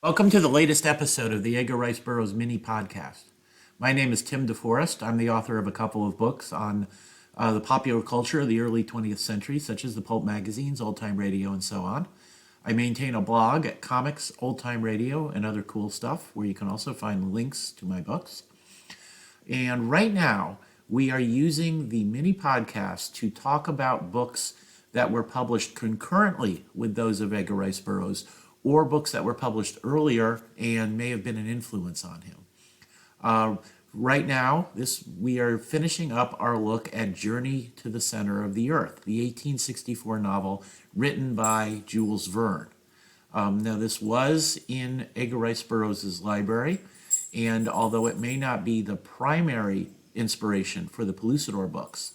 Welcome to the latest episode of the Edgar Rice Burroughs mini podcast. My name is Tim DeForest. I'm the author of a couple of books on the popular culture of the early 20th century, such as the pulp magazines, old time radio, and so on. I maintain a blog at Comics, Old Time Radio, and other cool stuff, where you can also find links to my books. And right now, we are using the mini podcast to talk about books that were published concurrently with those of Edgar Rice Burroughs, or books that were published earlier and may have been an influence on him. Right now, we are finishing up our look at Journey to the Center of the Earth, the 1864 novel written by Jules Verne. Now, this was in Edgar Rice Burroughs' library, and although it may not be the primary inspiration for the Pellucidor books,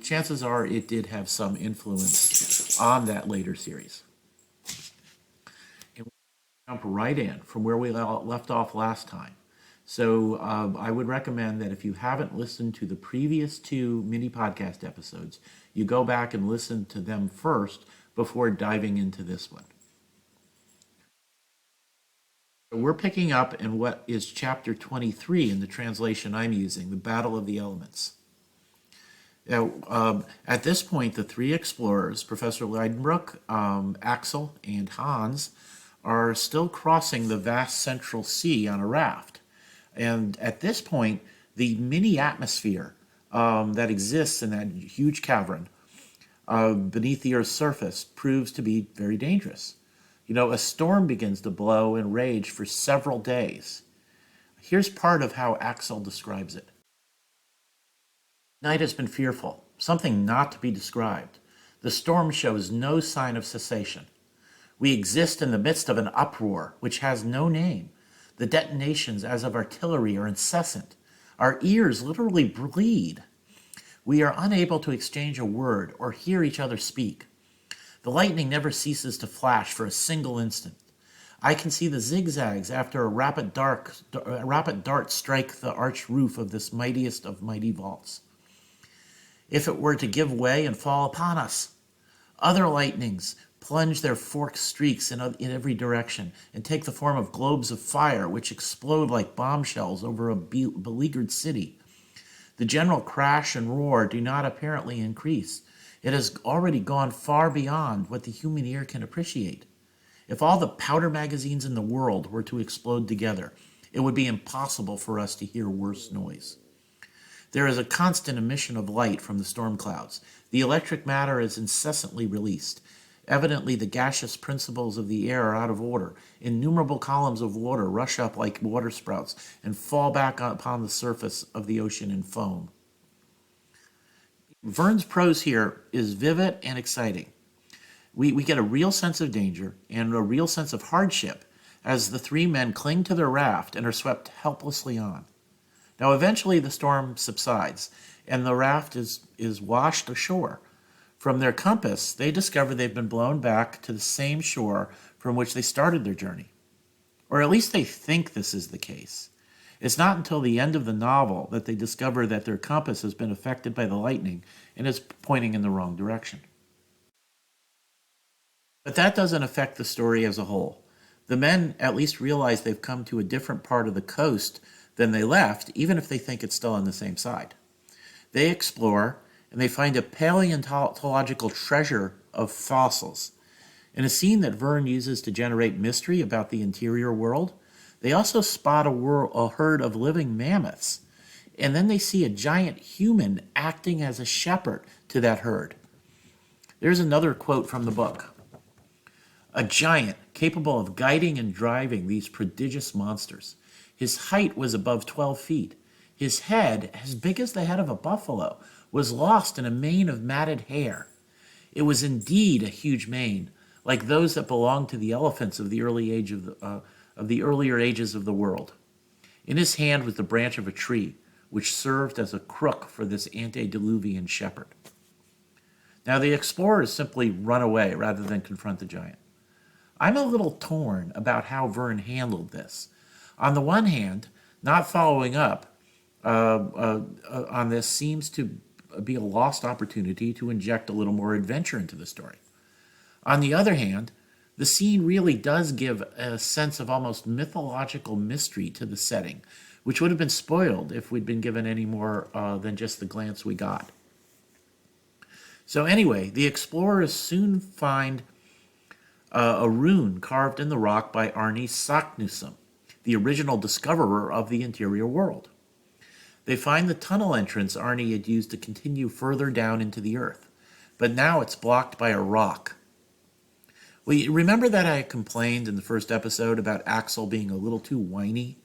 chances are it did have some influence on that later series. And we'll jump right in from where we left off last time. So I would recommend that if you haven't listened to the previous two mini podcast episodes, you go back and listen to them first before diving into this one. We're picking up in what is chapter 23 in the translation I'm using, The Battle of the Elements. Now, at this point, the three explorers, Professor Leidenbrock, Axel, and Hans, are still crossing the vast central sea on a raft. And at this point, the mini atmosphere that exists in that huge cavern beneath the Earth's surface proves to be very dangerous. You know, a storm begins to blow and rage for several days. Here's part of how Axel describes it. Night has been fearful, something not to be described. The storm shows no sign of cessation. We exist in the midst of an uproar which has no name. The detonations as of artillery are incessant. Our ears literally bleed. We are unable to exchange a word or hear each other speak. The lightning never ceases to flash for a single instant. I can see the zigzags after a rapid dart strike the arched roof of this mightiest of mighty vaults. If it were to give way and fall upon us, other lightnings plunge their forked streaks in every direction and take the form of globes of fire which explode like bombshells over a beleaguered city. The general crash and roar do not apparently increase. It has already gone far beyond what the human ear can appreciate. If all the powder magazines in the world were to explode together, it would be impossible for us to hear worse noise. There is a constant emission of light from the storm clouds. The electric matter is incessantly released. Evidently, the gaseous principles of the air are out of order. Innumerable columns of water rush up like water sprouts and fall back upon the surface of the ocean in foam. Verne's prose here is vivid and exciting. We get a real sense of danger and a real sense of hardship as the three men cling to their raft and are swept helplessly on. Now, eventually the storm subsides and the raft is washed ashore. From their compass, they discover they've been blown back to the same shore from which they started their journey. Or at least they think this is the case. It's not until the end of the novel that they discover that their compass has been affected by the lightning and is pointing in the wrong direction. But that doesn't affect the story as a whole. The men at least realize they've come to a different part of the coast than they left, even if they think it's still on the same side. They explore, and they find a paleontological treasure of fossils. In a scene that Verne uses to generate mystery about the interior world, they also spot a herd of living mammoths, and then they see a giant human acting as a shepherd to that herd. There's another quote from the book. A giant capable of guiding and driving these prodigious monsters. His height was above 12 feet. His head, as big as the head of a buffalo, was lost in a mane of matted hair. It was indeed a huge mane, like those that belonged to the elephants of the earlier ages of the world. In his hand was the branch of a tree, which served as a crook for this antediluvian shepherd. Now the explorers simply run away rather than confront the giant. I'm a little torn about how Verne handled this. On the one hand, not following up on this seems to be a lost opportunity to inject a little more adventure into the story. On the other hand, The scene really does give a sense of almost mythological mystery to the setting, which would have been spoiled if we'd been given any more than just the glance we got. So, anyway, the explorers soon find a rune carved in the rock by Arne Saknussemm, the original discoverer of the interior world. They find the tunnel entrance Arne had used to continue further down into the earth, but now it's blocked by a rock. Well, you remember that I complained in the first episode about Axel being a little too whiny?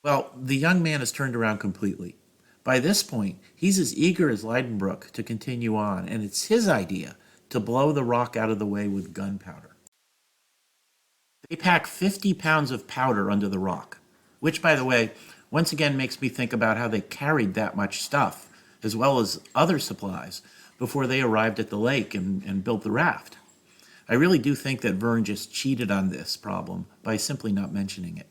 Well, the young man has turned around completely. By this point, he's as eager as Leidenbrook to continue on, and it's his idea to blow the rock out of the way with gunpowder. They pack 50 pounds of powder under the rock, which, by the way, once again makes me think about how they carried that much stuff, as well as other supplies, before they arrived at the lake and built the raft. I really do think that Verne just cheated on this problem by simply not mentioning it.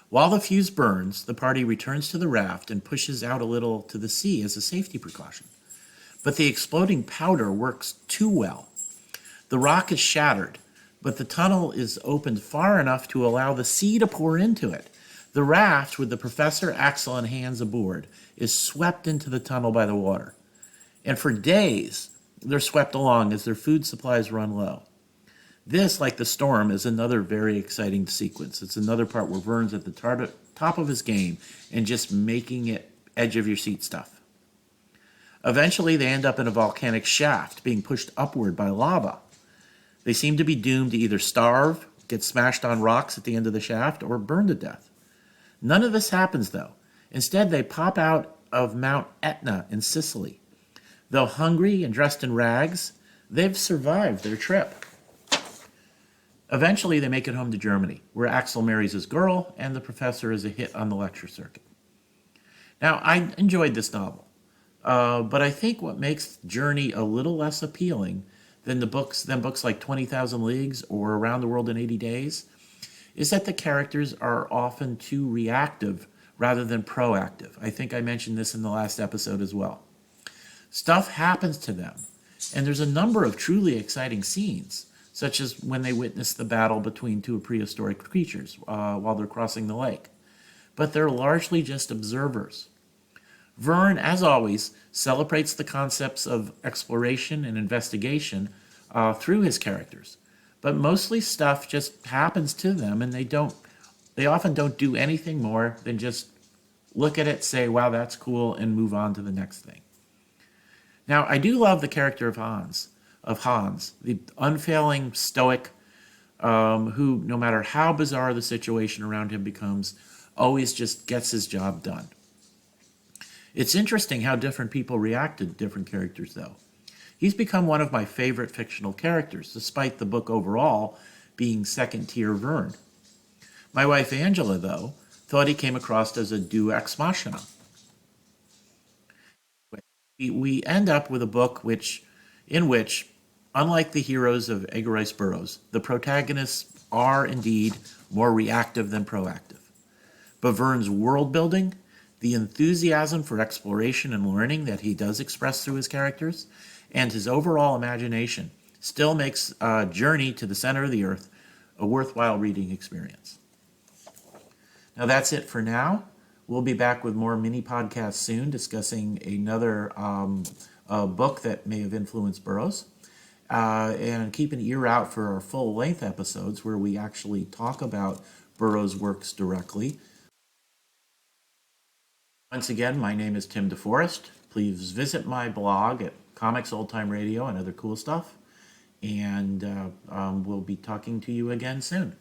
While the fuse burns, the party returns to the raft and pushes out a little to the sea as a safety precaution. But the exploding powder works too well. The rock is shattered, but the tunnel is opened far enough to allow the sea to pour into it. The raft, with the professor, Axel, and Hans aboard, is swept into the tunnel by the water. And for days, they're swept along as their food supplies run low. This, like the storm, is another very exciting sequence. It's another part where Verne's at the top of his game and just making it edge-of-your-seat stuff. Eventually, they end up in a volcanic shaft, being pushed upward by lava. They seem to be doomed to either starve, get smashed on rocks at the end of the shaft, or burn to death. None of this happens, though. Instead, they pop out of Mount Etna in Sicily. Though hungry and dressed in rags, they've survived their trip. Eventually, they make it home to Germany, where Axel marries his girl, and the professor is a hit on the lecture circuit. Now, I enjoyed this novel, but I think what makes Journey a little less appealing than books like 20,000 Leagues or Around the World in 80 Days is that the characters are often too reactive rather than proactive. I think I mentioned this in the last episode as well. Stuff happens to them, and there's a number of truly exciting scenes, such as when they witness the battle between two prehistoric creatures while they're crossing the lake. But they're largely just observers. Verne, as always, celebrates the concepts of exploration and investigation through his characters. But mostly stuff just happens to them, and they often don't do anything more than just look at it, say, wow, that's cool, and move on to the next thing. Now, I do love the character of Hans, the unfailing stoic, who, no matter how bizarre the situation around him becomes, always just gets his job done. It's interesting how different people react to different characters, though. He's become one of my favorite fictional characters, despite the book overall being second-tier Verne. My wife Angela, though, thought he came across as a deus ex machina. We end up with a book in which, unlike the heroes of Edgar Rice Burroughs, the protagonists are indeed more reactive than proactive. But Verne's world building, the enthusiasm for exploration and learning that he does express through his characters, and his overall imagination still makes Journey to the Center of the Earth a worthwhile reading experience. Now that's it for now. We'll be back with more mini podcasts soon discussing another book that may have influenced Burroughs. And keep an ear out for our full-length episodes where we actually talk about Burroughs' works directly. Once again, my name is Tim DeForest. Please visit my blog at Comics Old Time Radio and other cool stuff. And we'll be talking to you again soon.